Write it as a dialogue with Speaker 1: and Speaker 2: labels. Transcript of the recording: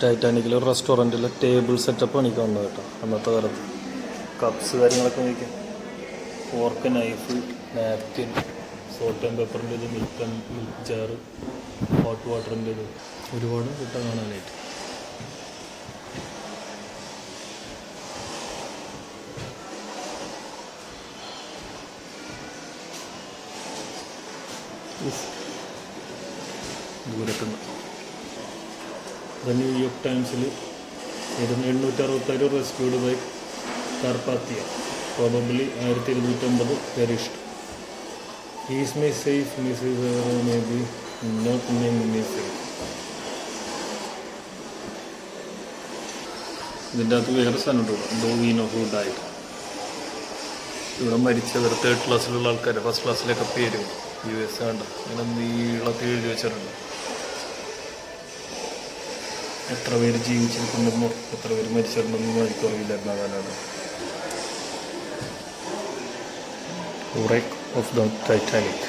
Speaker 1: ടൈറ്റാനിക്കിൽ ഒരു റെസ്റ്റോറൻറ്റിലെ table setup ആണ് ഈ കാണുന്നത് കേട്ടോ. അന്നത്തെ കാലത്ത് കപ്സ് കാര്യങ്ങളൊക്കെ വയ്ക്കാം. Fork, knife, napkin, salt and പെപ്പറിൻ്റെ ഇത്, മിൽക്ക് ജാറ്, ഹോട്ട് വാട്ടറിൻ്റെ ഇത്, ഒരുപാട് കിട്ടാൻ കാണാനായിട്ട്. ദൂരത്തുനിന്ന് ന്യൂയോർക്ക് ടൈംസിൽ 867 rescued by Carpathia, probably 1250 perished. Is my safe Mrs may be not name me safe. ഇതിൻ്റെ അകത്ത് വേറെ സാധനം ഉണ്ടോ, though we know who died. ഇവിടെ മരിച്ചവർ 3rd ക്ലാസ്സിലുള്ള ആൾക്കാർ, 1st ക്ലാസ്സിലൊക്കെ പേരും US കണ്ട ഇങ്ങനെ നീളത്തിൽ എഴുതി വെച്ചിട്ടുണ്ട്. എത്ര പേര് ജീവിച്ചിരിക്കുന്നുണ്ടെന്നോ എത്ര പേര് മരിച്ചിട്ടുണ്ടെന്നോ എനിക്ക് അറിയില്ലായിരുന്നു. കാലാണ് wreck of the Titanic.